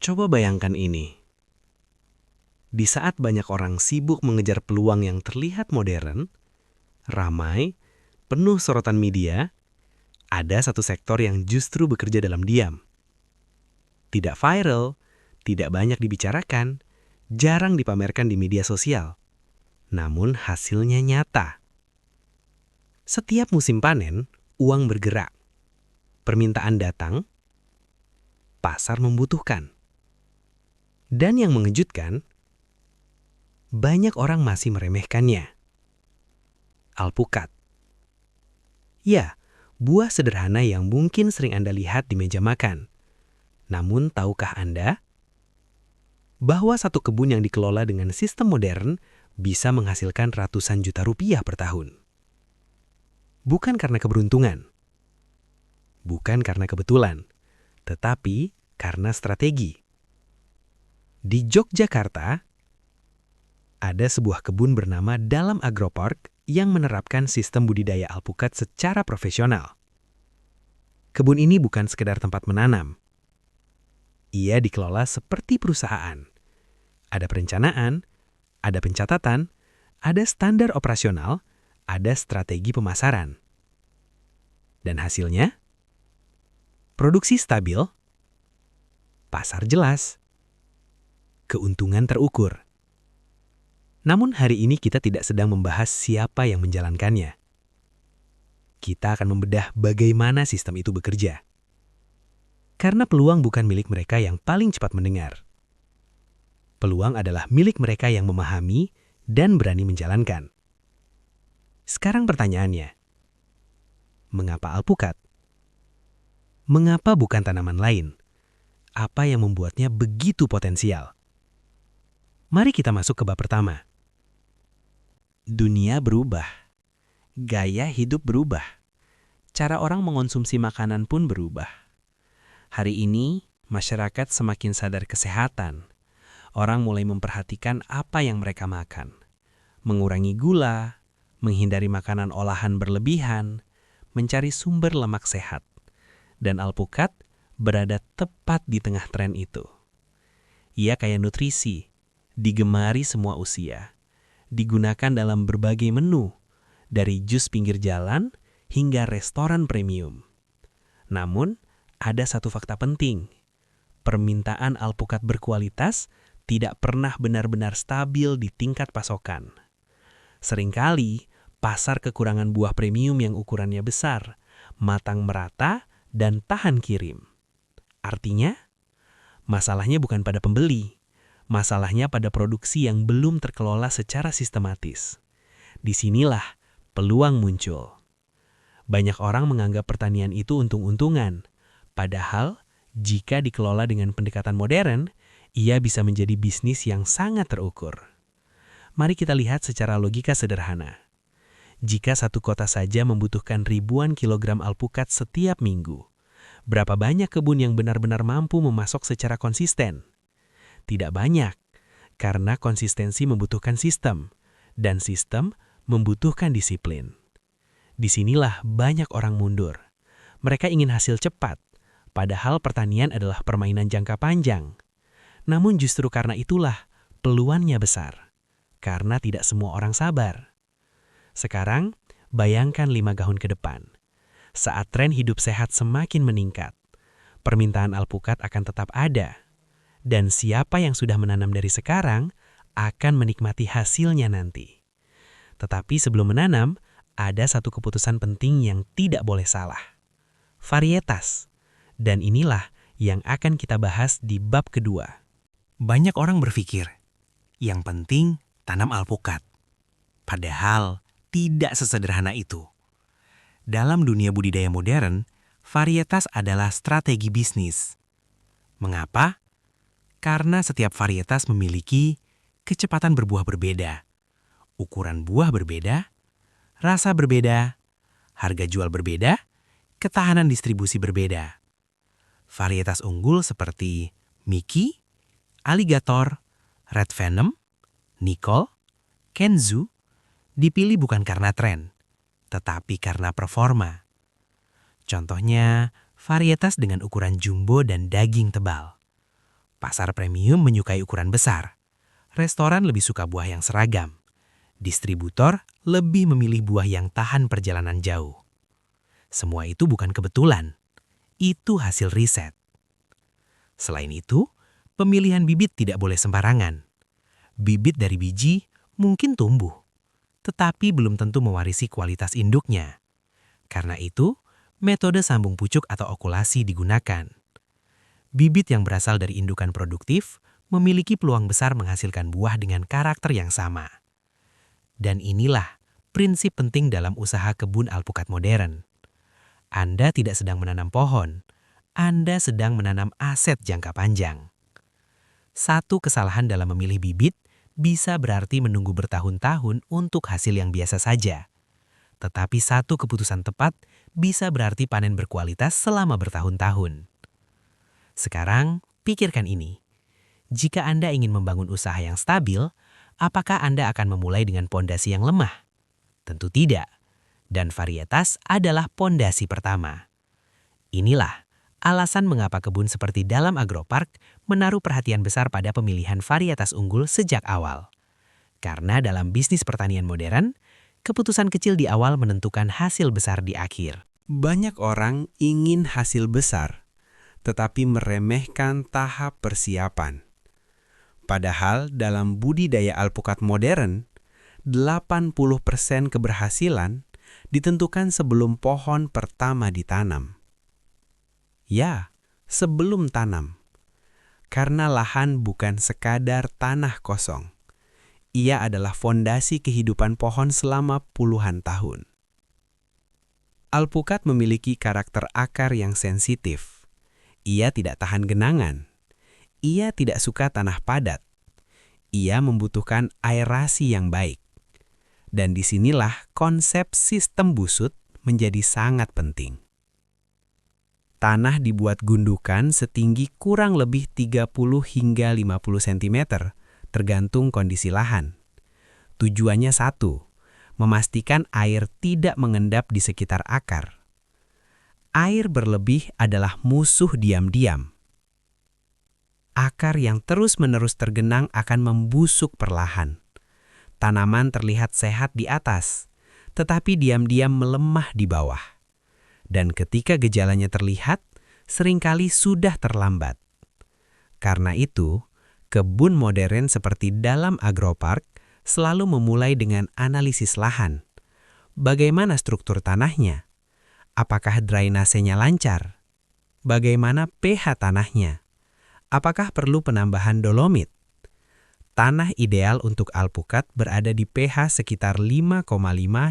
Coba bayangkan ini. Di saat banyak orang sibuk mengejar peluang yang terlihat modern, ramai, penuh sorotan media, ada satu sektor yang justru bekerja dalam diam. Tidak viral, tidak banyak dibicarakan, jarang dipamerkan di media sosial. Namun hasilnya nyata. Setiap musim panen, uang bergerak. Permintaan datang, pasar membutuhkan. Dan yang mengejutkan, banyak orang masih meremehkannya. Alpukat. Ya, buah sederhana yang mungkin sering Anda lihat di meja makan. Namun tahukah Anda bahwa satu kebun yang dikelola dengan sistem modern bisa menghasilkan ratusan juta rupiah per tahun? Bukan karena keberuntungan, bukan karena kebetulan, tetapi karena strategi. Di Yogyakarta, ada sebuah kebun bernama Dalam Agropark yang menerapkan sistem budidaya alpukat secara profesional. Kebun ini bukan sekedar tempat menanam. Ia dikelola seperti perusahaan. Ada perencanaan, ada pencatatan, ada standar operasional, ada strategi pemasaran. Dan hasilnya? Produksi stabil, pasar jelas, keuntungan terukur. Namun hari ini kita tidak sedang membahas siapa yang menjalankannya. Kita akan membedah bagaimana sistem itu bekerja. Karena peluang bukan milik mereka yang paling cepat mendengar. Peluang adalah milik mereka yang memahami dan berani menjalankan. Sekarang pertanyaannya, mengapa alpukat? Mengapa bukan tanaman lain? Apa yang membuatnya begitu potensial? Mari kita masuk ke bab pertama. Dunia berubah. Gaya hidup berubah. Cara orang mengonsumsi makanan pun berubah. Hari ini, masyarakat semakin sadar kesehatan. Orang mulai memperhatikan apa yang mereka makan. Mengurangi gula, menghindari makanan olahan berlebihan, mencari sumber lemak sehat. Dan alpukat berada tepat di tengah tren itu. Ia kaya nutrisi, digemari semua usia. Digunakan dalam berbagai menu, dari jus pinggir jalan hingga restoran premium. Namun, ada satu fakta penting. Permintaan alpukat berkualitas tidak pernah benar-benar stabil di tingkat pasokan. Seringkali, pasar kekurangan buah premium yang ukurannya besar, matang merata, dan tahan kirim. Artinya, masalahnya bukan pada pembeli, masalahnya pada produksi yang belum terkelola secara sistematis. Disinilah peluang muncul. Banyak orang menganggap pertanian itu untung-untungan, padahal jika dikelola dengan pendekatan modern, ia bisa menjadi bisnis yang sangat terukur. Mari kita lihat secara logika sederhana. Jika satu kota saja membutuhkan ribuan kilogram alpukat setiap minggu, berapa banyak kebun yang benar-benar mampu memasok secara konsisten? Tidak banyak, karena konsistensi membutuhkan sistem, dan sistem membutuhkan disiplin. Disinilah banyak orang mundur. Mereka ingin hasil cepat, padahal pertanian adalah permainan jangka panjang. Namun justru karena itulah peluangnya besar, karena tidak semua orang sabar. Sekarang, bayangkan 5 tahun ke depan. Saat tren hidup sehat semakin meningkat, permintaan alpukat akan tetap ada. Dan siapa yang sudah menanam dari sekarang akan menikmati hasilnya nanti. Tetapi sebelum menanam, ada satu keputusan penting yang tidak boleh salah. Varietas. Dan inilah yang akan kita bahas di bab kedua. Banyak orang berpikir, yang penting tanam alpukat. Padahal tidak sesederhana itu. Dalam dunia budidaya modern, varietas adalah strategi bisnis. Mengapa? Karena setiap varietas memiliki kecepatan berbuah berbeda, ukuran buah berbeda, rasa berbeda, harga jual berbeda, ketahanan distribusi berbeda. Varietas unggul seperti Mickey, Alligator, Red Venom, Nicole, Kenzu dipilih bukan karena tren, tetapi karena performa. Contohnya, varietas dengan ukuran jumbo dan daging tebal. Pasar premium menyukai ukuran besar. Restoran lebih suka buah yang seragam. Distributor lebih memilih buah yang tahan perjalanan jauh. Semua itu bukan kebetulan. Itu hasil riset. Selain itu, pemilihan bibit tidak boleh sembarangan. Bibit dari biji mungkin tumbuh, tetapi belum tentu mewarisi kualitas induknya. Karena itu, metode sambung pucuk atau okulasi digunakan. Bibit yang berasal dari indukan produktif memiliki peluang besar menghasilkan buah dengan karakter yang sama. Dan inilah prinsip penting dalam usaha kebun alpukat modern. Anda tidak sedang menanam pohon, Anda sedang menanam aset jangka panjang. Satu kesalahan dalam memilih bibit bisa berarti menunggu bertahun-tahun untuk hasil yang biasa saja. Tetapi satu keputusan tepat bisa berarti panen berkualitas selama bertahun-tahun. Sekarang, pikirkan ini. Jika Anda ingin membangun usaha yang stabil, apakah Anda akan memulai dengan pondasi yang lemah? Tentu tidak. Dan varietas adalah pondasi pertama. Inilah alasan mengapa kebun seperti dalam agropark menaruh perhatian besar pada pemilihan varietas unggul sejak awal. Karena dalam bisnis pertanian modern, keputusan kecil di awal menentukan hasil besar di akhir. Banyak orang ingin hasil besar, tetapi meremehkan tahap persiapan. Padahal dalam budidaya alpukat modern, 80% keberhasilan ditentukan sebelum pohon pertama ditanam. Ya, sebelum tanam. Karena lahan bukan sekadar tanah kosong. Ia adalah fondasi kehidupan pohon selama puluhan tahun. Alpukat memiliki karakter akar yang sensitif. Ia tidak tahan genangan. Ia tidak suka tanah padat. Ia membutuhkan aerasi yang baik. Dan disinilah konsep sistem busut menjadi sangat penting. Tanah dibuat gundukan setinggi kurang lebih 30 hingga 50 cm, tergantung kondisi lahan. Tujuannya satu, memastikan air tidak mengendap di sekitar akar. Air berlebih adalah musuh diam-diam. Akar yang terus-menerus tergenang akan membusuk perlahan. Tanaman terlihat sehat di atas, tetapi diam-diam melemah di bawah. Dan ketika gejalanya terlihat, seringkali sudah terlambat. Karena itu, kebun modern seperti dalam agropark selalu memulai dengan analisis lahan. Bagaimana struktur tanahnya? Apakah drainasenya lancar? Bagaimana pH tanahnya? Apakah perlu penambahan dolomit? Tanah ideal untuk alpukat berada di pH sekitar 5,5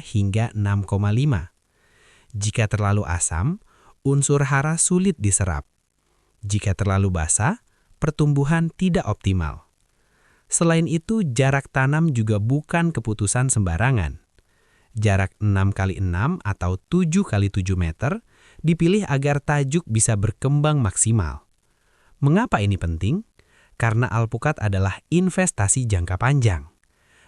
hingga 6,5. Jika terlalu asam, unsur hara sulit diserap. Jika terlalu basah, pertumbuhan tidak optimal. Selain itu, jarak tanam juga bukan keputusan sembarangan. Jarak 6x6 atau 7x7 meter dipilih agar tajuk bisa berkembang maksimal. Mengapa ini penting? Karena alpukat adalah investasi jangka panjang.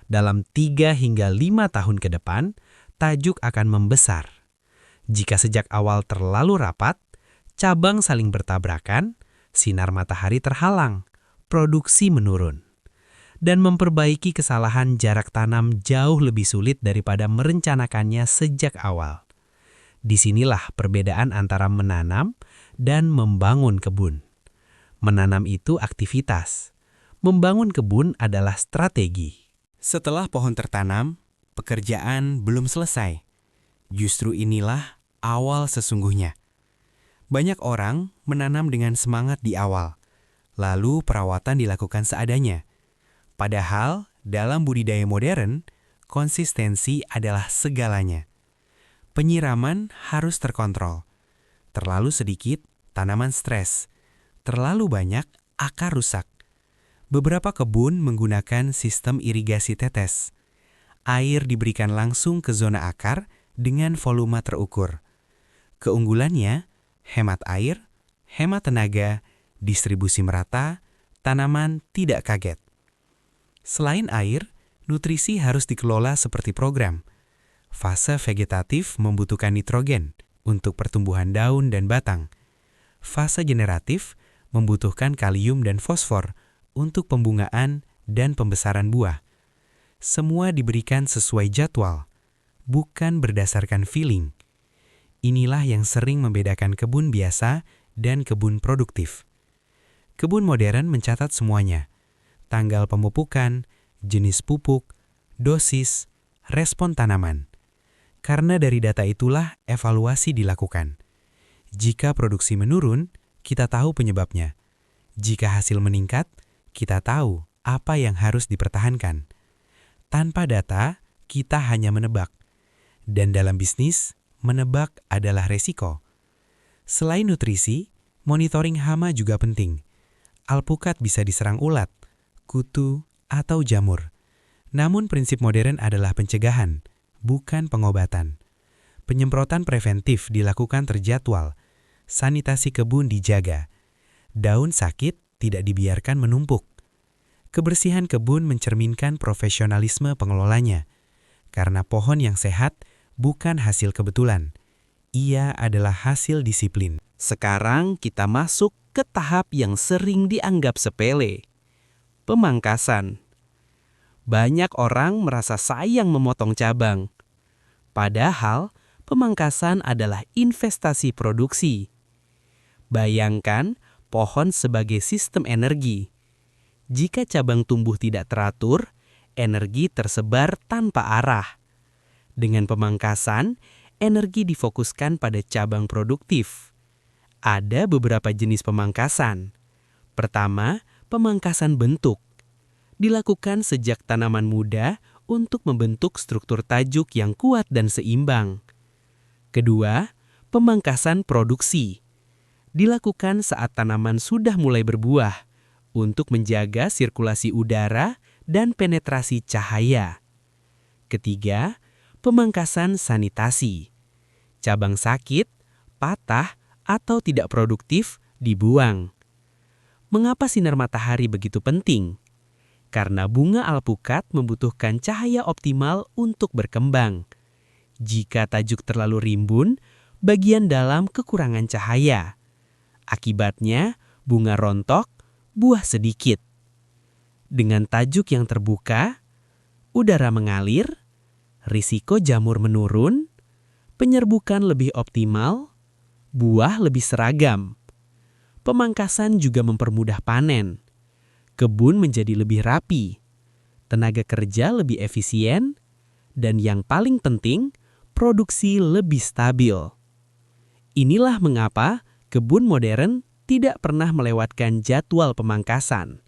Dalam 3 hingga 5 tahun ke depan, tajuk akan membesar. Jika sejak awal terlalu rapat, cabang saling bertabrakan, sinar matahari terhalang, produksi menurun. Dan memperbaiki kesalahan jarak tanam jauh lebih sulit daripada merencanakannya sejak awal. Disinilah perbedaan antara menanam dan membangun kebun. Menanam itu aktivitas. Membangun kebun adalah strategi. Setelah pohon tertanam, pekerjaan belum selesai. Justru inilah awal sesungguhnya. Banyak orang menanam dengan semangat di awal, lalu perawatan dilakukan seadanya. Padahal dalam budidaya modern, konsistensi adalah segalanya. Penyiraman harus terkontrol. Terlalu sedikit, tanaman stres. Terlalu banyak, akar rusak. Beberapa kebun menggunakan sistem irigasi tetes. Air diberikan langsung ke zona akar dengan volume terukur. Keunggulannya, hemat air, hemat tenaga, distribusi merata, tanaman tidak kaget. Selain air, nutrisi harus dikelola seperti program. Fase vegetatif membutuhkan nitrogen untuk pertumbuhan daun dan batang. Fase generatif membutuhkan kalium dan fosfor untuk pembungaan dan pembesaran buah. Semua diberikan sesuai jadwal, bukan berdasarkan feeling. Inilah yang sering membedakan kebun biasa dan kebun produktif. Kebun modern mencatat semuanya: tanggal pemupukan, jenis pupuk, dosis, respon tanaman. Karena dari data itulah evaluasi dilakukan. Jika produksi menurun, kita tahu penyebabnya. Jika hasil meningkat, kita tahu apa yang harus dipertahankan. Tanpa data, kita hanya menebak. Dan dalam bisnis, menebak adalah resiko. Selain nutrisi, monitoring hama juga penting. Alpukat bisa diserang ulat, kutu, atau jamur. Namun prinsip modern adalah pencegahan, bukan pengobatan. Penyemprotan preventif dilakukan terjadwal, sanitasi kebun dijaga, daun sakit tidak dibiarkan menumpuk. Kebersihan kebun mencerminkan profesionalisme pengelolanya, karena pohon yang sehat bukan hasil kebetulan. Ia adalah hasil disiplin. Sekarang kita masuk ke tahap yang sering dianggap sepele, pemangkasan. Banyak orang merasa sayang memotong cabang. Padahal, pemangkasan adalah investasi produksi. Bayangkan pohon sebagai sistem energi. Jika cabang tumbuh tidak teratur, energi tersebar tanpa arah. Dengan pemangkasan, energi difokuskan pada cabang produktif. Ada beberapa jenis pemangkasan. Pertama, pemangkasan bentuk. Dilakukan sejak tanaman muda untuk membentuk struktur tajuk yang kuat dan seimbang. Kedua, pemangkasan produksi. Dilakukan saat tanaman sudah mulai berbuah untuk menjaga sirkulasi udara dan penetrasi cahaya. Ketiga, pemangkasan sanitasi. Cabang sakit, patah, atau tidak produktif dibuang. Mengapa sinar matahari begitu penting? Karena bunga alpukat membutuhkan cahaya optimal untuk berkembang. Jika tajuk terlalu rimbun, bagian dalam kekurangan cahaya. Akibatnya, bunga rontok, buah sedikit. Dengan tajuk yang terbuka, udara mengalir, risiko jamur menurun, penyerbukan lebih optimal, buah lebih seragam. Pemangkasan juga mempermudah panen. Kebun menjadi lebih rapi, tenaga kerja lebih efisien, dan yang paling penting, produksi lebih stabil. Inilah mengapa kebun modern tidak pernah melewatkan jadwal pemangkasan.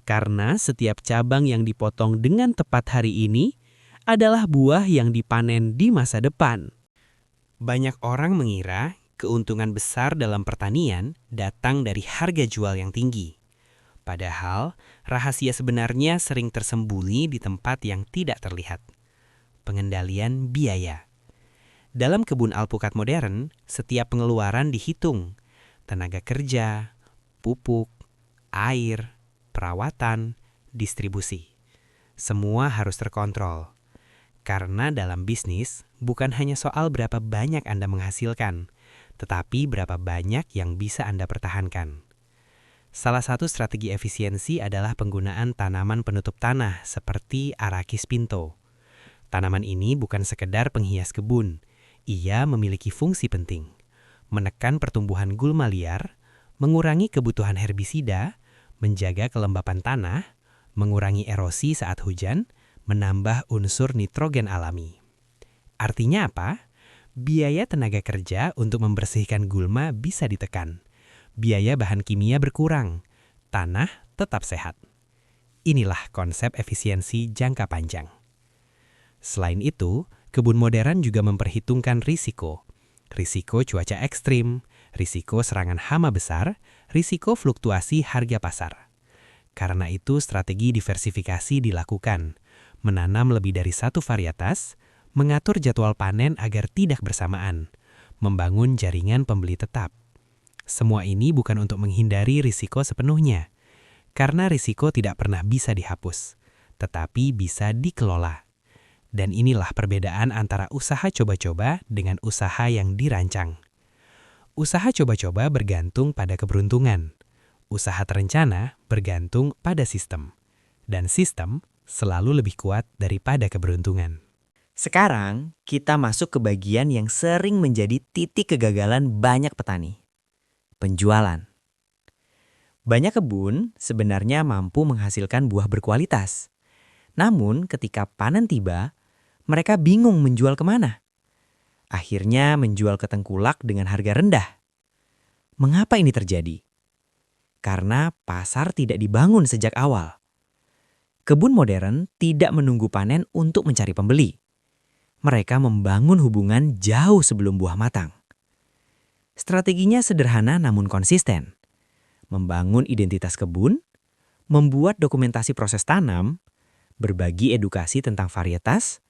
Karena setiap cabang yang dipotong dengan tepat hari ini adalah buah yang dipanen di masa depan. Banyak orang mengira keuntungan besar dalam pertanian datang dari harga jual yang tinggi. Padahal, rahasia sebenarnya sering tersembunyi di tempat yang tidak terlihat. Pengendalian biaya. Dalam kebun alpukat modern, setiap pengeluaran dihitung. Tenaga kerja, pupuk, air, perawatan, distribusi. Semua harus terkontrol. Karena dalam bisnis, bukan hanya soal berapa banyak Anda menghasilkan, tetapi berapa banyak yang bisa Anda pertahankan. Salah satu strategi efisiensi adalah penggunaan tanaman penutup tanah seperti Arachis pinto. Tanaman ini bukan sekedar penghias kebun, ia memiliki fungsi penting. Menekan pertumbuhan gulma liar, mengurangi kebutuhan herbisida, menjaga kelembapan tanah, mengurangi erosi saat hujan, menambah unsur nitrogen alami. Artinya apa? Biaya tenaga kerja untuk membersihkan gulma bisa ditekan. Biaya bahan kimia berkurang. Tanah tetap sehat. Inilah konsep efisiensi jangka panjang. Selain itu, kebun modern juga memperhitungkan risiko. Risiko cuaca ekstrim, risiko serangan hama besar, risiko fluktuasi harga pasar. Karena itu strategi diversifikasi dilakukan. Menanam lebih dari satu varietas, mengatur jadwal panen agar tidak bersamaan, membangun jaringan pembeli tetap. Semua ini bukan untuk menghindari risiko sepenuhnya, karena risiko tidak pernah bisa dihapus, tetapi bisa dikelola. Dan inilah perbedaan antara usaha coba-coba dengan usaha yang dirancang. Usaha coba-coba bergantung pada keberuntungan. Usaha terencana bergantung pada sistem, dan sistem selalu lebih kuat daripada keberuntungan. Sekarang, kita masuk ke bagian yang sering menjadi titik kegagalan banyak petani. Penjualan. Banyak kebun sebenarnya mampu menghasilkan buah berkualitas. Namun ketika panen tiba, mereka bingung menjual kemana. Akhirnya menjual ke tengkulak dengan harga rendah. Mengapa ini terjadi? Karena pasar tidak dibangun sejak awal. Kebun modern tidak menunggu panen untuk mencari pembeli. Mereka membangun hubungan jauh sebelum buah matang. Strateginya sederhana namun konsisten. Membangun identitas kebun, membuat dokumentasi proses tanam, berbagi edukasi tentang varietas,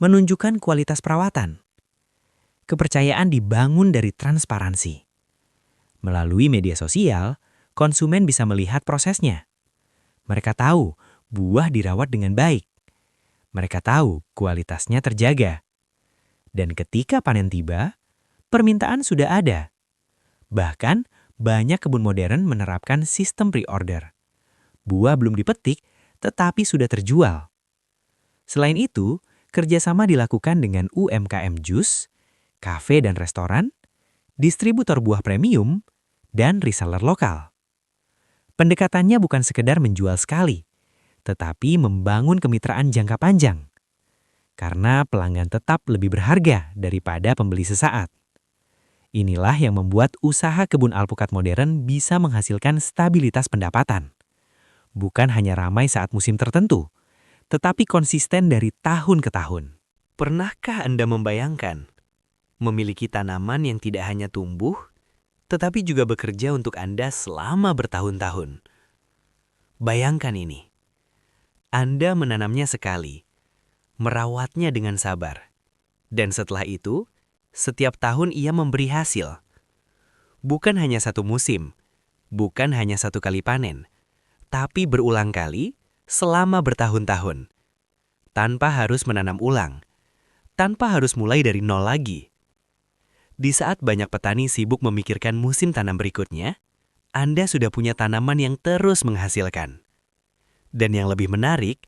menunjukkan kualitas perawatan. Kepercayaan dibangun dari transparansi. Melalui media sosial, konsumen bisa melihat prosesnya. Mereka tahu buah dirawat dengan baik. Mereka tahu kualitasnya terjaga. Dan ketika panen tiba, permintaan sudah ada. Bahkan, banyak kebun modern menerapkan sistem pre-order. Buah belum dipetik, tetapi sudah terjual. Selain itu, kerjasama dilakukan dengan UMKM jus, kafe dan restoran, distributor buah premium, dan reseller lokal. Pendekatannya bukan sekedar menjual sekali, tetapi membangun kemitraan jangka panjang. Karena pelanggan tetap lebih berharga daripada pembeli sesaat. Inilah yang membuat usaha kebun alpukat modern bisa menghasilkan stabilitas pendapatan. Bukan hanya ramai saat musim tertentu, tetapi konsisten dari tahun ke tahun. Pernahkah Anda membayangkan memiliki tanaman yang tidak hanya tumbuh, tetapi juga bekerja untuk Anda selama bertahun-tahun? Bayangkan ini. Anda menanamnya sekali, merawatnya dengan sabar, dan setelah itu, setiap tahun ia memberi hasil. Bukan hanya satu musim, bukan hanya satu kali panen, tapi berulang kali selama bertahun-tahun. Tanpa harus menanam ulang, tanpa harus mulai dari nol lagi. Di saat banyak petani sibuk memikirkan musim tanam berikutnya, Anda sudah punya tanaman yang terus menghasilkan. Dan yang lebih menarik,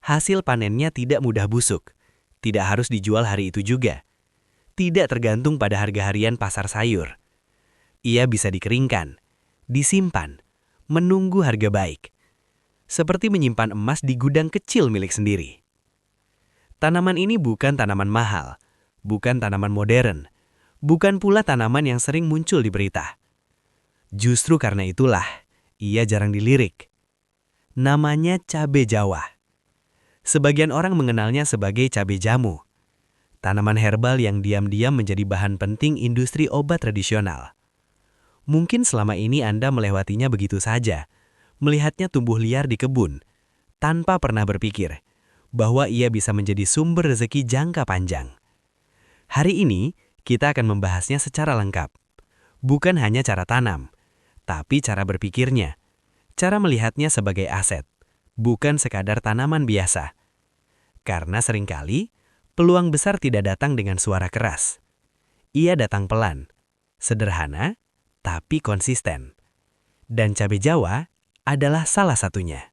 hasil panennya tidak mudah busuk, tidak harus dijual hari itu juga. Tidak tergantung pada harga harian pasar sayur. Ia bisa dikeringkan, disimpan, menunggu harga baik. Seperti menyimpan emas di gudang kecil milik sendiri. Tanaman ini bukan tanaman mahal, bukan tanaman modern, bukan pula tanaman yang sering muncul di berita. Justru karena itulah, ia jarang dilirik. Namanya cabai Jawa. Sebagian orang mengenalnya sebagai cabai jamu. Tanaman herbal yang diam-diam menjadi bahan penting industri obat tradisional. Mungkin selama ini Anda melewatinya begitu saja, melihatnya tumbuh liar di kebun, tanpa pernah berpikir bahwa ia bisa menjadi sumber rezeki jangka panjang. Hari ini, kita akan membahasnya secara lengkap. Bukan hanya cara tanam, tapi cara berpikirnya, cara melihatnya sebagai aset, bukan sekadar tanaman biasa. Karena seringkali, peluang besar tidak datang dengan suara keras. Ia datang pelan, sederhana, tapi konsisten. Dan cabai Jawa adalah salah satunya.